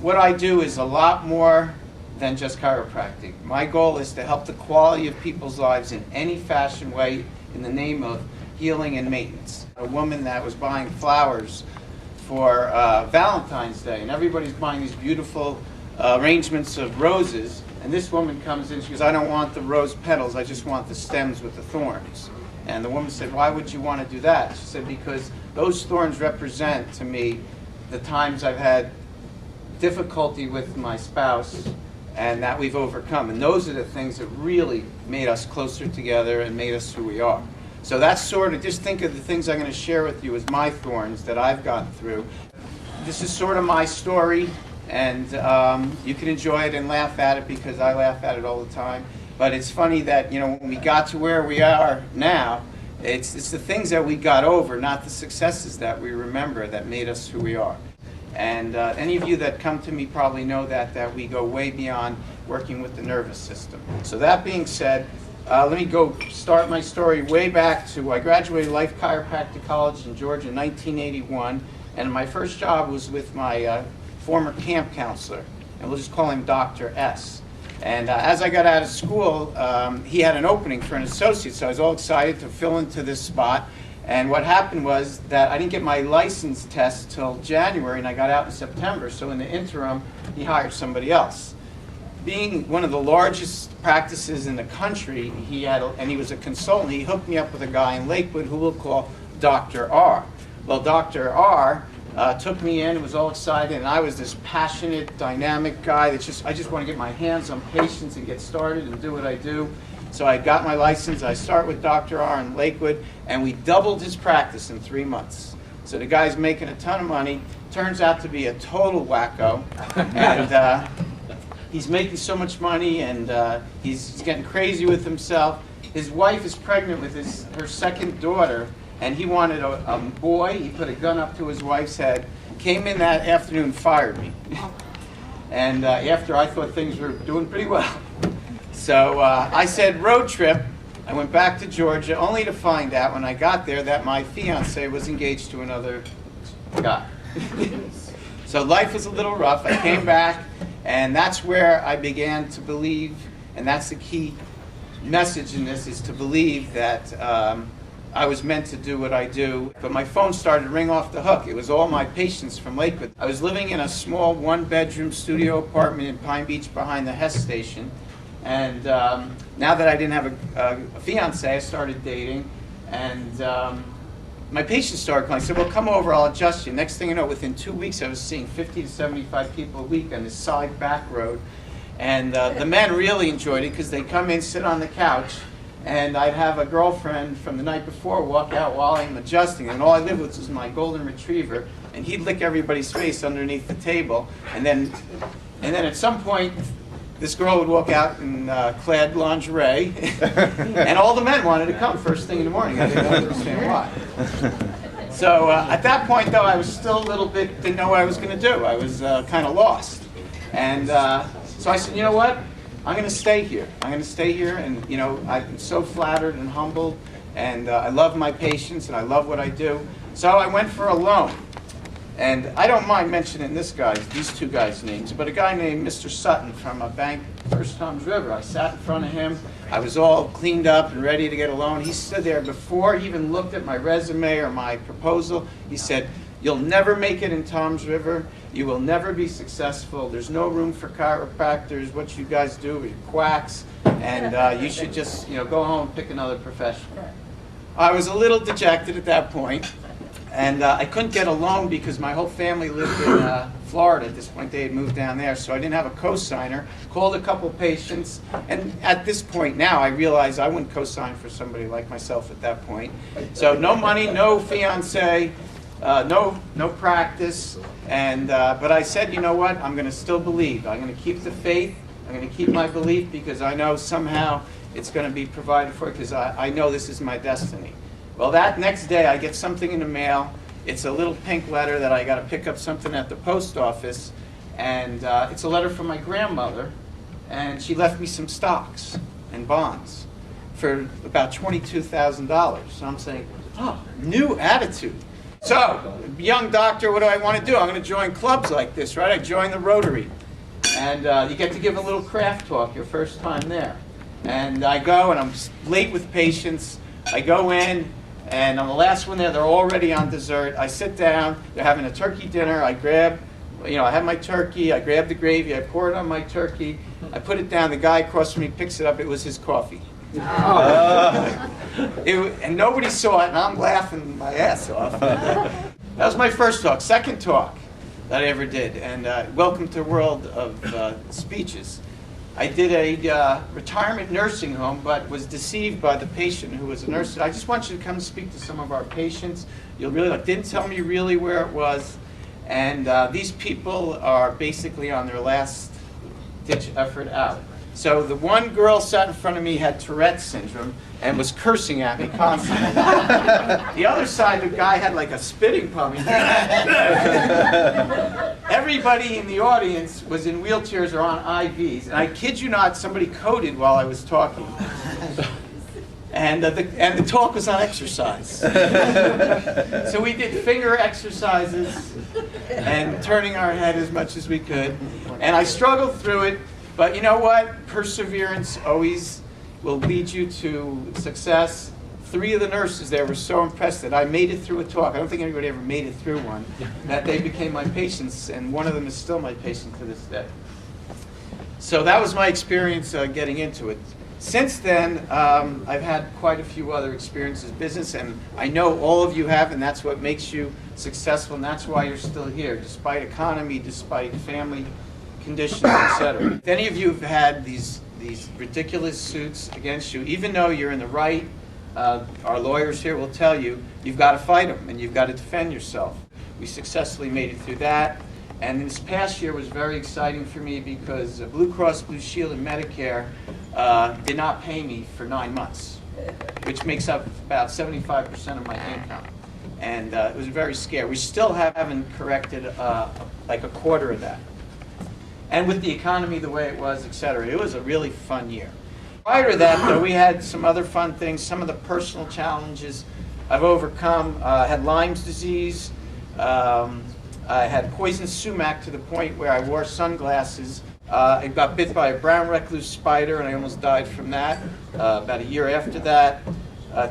what I do is a lot more than just chiropractic. My goal is to help the quality of people's lives in any fashion way in the name of healing and maintenance. A woman that was buying flowers for Valentine's Day, and everybody's buying these beautiful arrangements of roses, and this woman comes in, she goes, I don't want the rose petals, I just want the stems with the thorns. And the woman said, why would you want to do that? She said, because those thorns represent to me the times I've had difficulty with my spouse and that we've overcome. And those are the things that really made us closer together and made us who we are. So that's sort of, just think of the things I'm going to share with you as my thorns that I've gone through. This is sort of my story, and you can enjoy it and laugh at it because I laugh at it all the time. But it's funny that, you know, when we got to where we are now, it's the things that we got over, not the successes that we remember that made us who we are. And any of you that come to me probably know that we go way beyond working with the nervous system. So that being said, let me go start my story way back to, I graduated Life Chiropractic College in Georgia in 1981, and my first job was with my former camp counselor, and we'll just call him Dr. S. And as I got out of school, he had an opening for an associate, so I was all excited to fill into this spot. And what happened was that I didn't get my license test till January, and I got out in September. So in the interim, he hired somebody else. Being one of the largest practices in the country, he was a consultant. He hooked me up with a guy in Lakewood who we'll call Dr. R. Well, Dr. R took me in, was all excited, and I was this passionate, dynamic guy that I just want to get my hands on patients and get started and do what I do. So I got my license. I start with Dr. R in Lakewood, and we doubled his practice in 3 months. So the guy's making a ton of money. Turns out to be a total wacko, and he's making so much money, and he's getting crazy with himself. His wife is pregnant with her second daughter, and he wanted a boy. He put a gun up to his wife's head, came in that afternoon and fired me. And after I thought things were doing pretty well. So I said road trip. I went back to Georgia only to find out when I got there that my fiance was engaged to another guy. So life was a little rough. I came back, and that's where I began to believe, and that's the key message in this, is to believe that I was meant to do what I do. But my phone started to ring off the hook. It was all my patients from Lakewood. I was living in a small one-bedroom studio apartment in Pine Beach behind the Hess station. And now that I didn't have a fiance, I started dating. And my patients started calling. I said, well, come over, I'll adjust you. Next thing you know, within 2 weeks, I was seeing 50 to 75 people a week on this side back road. And the men really enjoyed it because they'd come in, sit on the couch, and I'd have a girlfriend from the night before walk out while I'm adjusting, and all I lived with was my golden retriever, and he'd lick everybody's face underneath the table, and then at some point, this girl would walk out in clad lingerie, and all the men wanted to come first thing in the morning. I didn't understand why. So at that point, though, I was still a little bit, didn't know what I was going to do. I was kind of lost. And so I said, you know what? I'm going to stay here. I'm going to stay here, and you know, I'm so flattered and humbled, and I love my patients, and I love what I do. So I went for a loan, and I don't mind mentioning these two guys' names, but a guy named Mr. Sutton from a bank, First Tom's River. I sat in front of him. I was all cleaned up and ready to get a loan. He stood there before he even looked at my resume or my proposal. He said, "You'll never make it in Tom's River. You will never be successful. There's no room for chiropractors. What you guys do is quacks, and you should just, you know, go home and pick another profession." I was a little dejected at that point, and I couldn't get a loan because my whole family lived in Florida at this point. They had moved down there, so I didn't have a co-signer. Called a couple patients, and at this point now, I realized I wouldn't co-sign for somebody like myself at that point. So no money, no fiance. No practice, and but I said, you know what? I'm going to still believe. I'm going to keep the faith. I'm going to keep my belief because I know somehow it's going to be provided for because I know this is my destiny. Well, that next day I get something in the mail. It's a little pink letter that I got to pick up something at the post office, and it's a letter from my grandmother, and she left me some stocks and bonds for about $22,000. So I'm saying, oh, new attitude. So, young doctor, what do I want to do? I'm going to join clubs like this, right? I joined the Rotary. And you get to give a little craft talk your first time there. And I go, and I'm late with patients. I go in, and I'm the last one there. They're already on dessert. I sit down. They're having a turkey dinner. I grab, I have my turkey. I grab the gravy. I pour it on my turkey. I put it down. The guy across from me picks it up. It was his coffee. And nobody saw it, and I'm laughing my ass off. That was my first talk. Second talk that I ever did, and welcome to the world of speeches. I did a retirement nursing home, but was deceived by the patient who was a nurse. I just want you to come speak to some of our patients. You'll really didn't tell me really where it was, and these people are basically on their last ditch effort out. So the one girl sat in front of me had Tourette's syndrome and was cursing at me constantly. The other side, the guy had like a spitting pump. Everybody in the audience was in wheelchairs or on IVs. And I kid you not, somebody coded while I was talking. And the talk was on exercise. So we did finger exercises and turning our head as much as we could. And I struggled through it. But you know what? Perseverance always will lead you to success. 3 of the nurses there were so impressed that I made it through a talk. I don't think anybody ever made it through one. That they became my patients, and one of them is still my patient to this day. So that was my experience getting into it. Since then, I've had quite a few other experiences in business, and I know all of you have, and that's what makes you successful, and that's why you're still here, despite economy, despite family conditions, etc. If any of you have had these ridiculous suits against you, even though you're in the right, our lawyers here will tell you, you've got to fight them and you've got to defend yourself. We successfully made it through that. And this past year was very exciting for me because Blue Cross Blue Shield and Medicare did not pay me for 9 months, which makes up about 75% of my income. And it was very scary. We still haven't corrected like a quarter of that. And with the economy the way it was, etc., it was a really fun year. Prior to that, though, we had some other fun things. Some of the personal challenges I've overcome. I had Lyme's disease. I had poison sumac to the point where I wore sunglasses. I got bit by a brown recluse spider, and I almost died from that. About a year after that,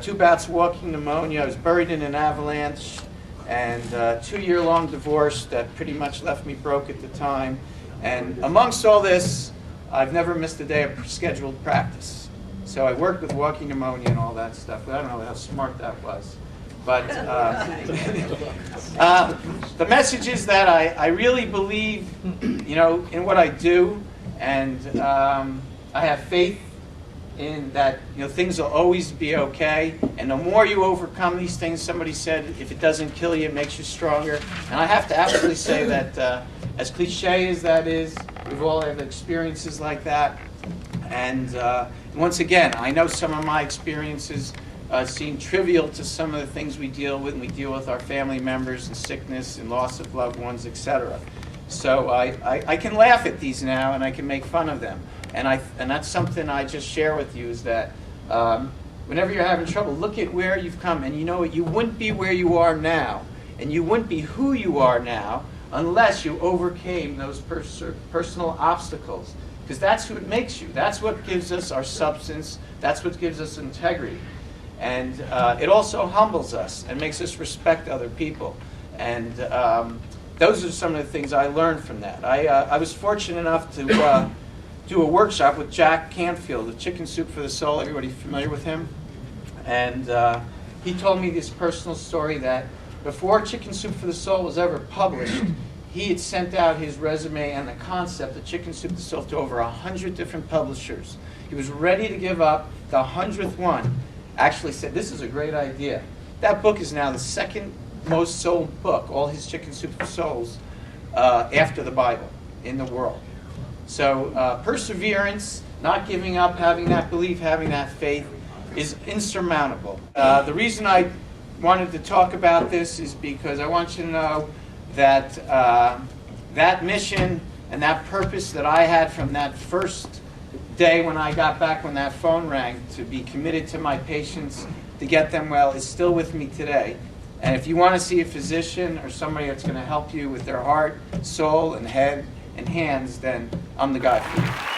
2 bouts of walking pneumonia. I was buried in an avalanche, and 2-year-long divorce that pretty much left me broke at the time. And amongst all this, I've never missed a day of scheduled practice. So I worked with walking pneumonia and all that stuff, but I don't know how smart that was. But the message is that I really believe, in what I do, and I have faith in that, things will always be okay. And the more you overcome these things, somebody said, if it doesn't kill you, it makes you stronger. And I have to absolutely say that, as cliche as that is, we've all had experiences like that. And once again, I know some of my experiences seem trivial to some of the things we deal with, and we deal with our family members and sickness and loss of loved ones, etc. So I can laugh at these now, and I can make fun of them. And that's something I just share with you, is that whenever you're having trouble, look at where you've come. And you know what? You wouldn't be where you are now, and you wouldn't be who you are now unless you overcame those personal obstacles. Because that's what makes you. That's what gives us our substance. That's what gives us integrity. And it also humbles us and makes us respect other people. And those are some of the things I learned from that. I was fortunate enough to do a workshop with Jack Canfield, the Chicken Soup for the Soul. Everybody familiar with him? And he told me this personal story that before Chicken Soup for the Soul was ever published, he had sent out his resume and the concept of Chicken Soup for the Soul to over 100 different publishers. He was ready to give up. The 100th one actually said, this is a great idea. That book is now the second most sold book, all his Chicken Soup for Souls, after the Bible in the world. So perseverance, not giving up, having that belief, having that faith is insurmountable. The reason I wanted to talk about this is because I want you to know that that mission and that purpose that I had from that first day when I got back, when that phone rang, to be committed to my patients, to get them well, is still with me today. And if you want to see a physician or somebody that's going to help you with their heart, soul, and head and hands, then I'm the guy for you.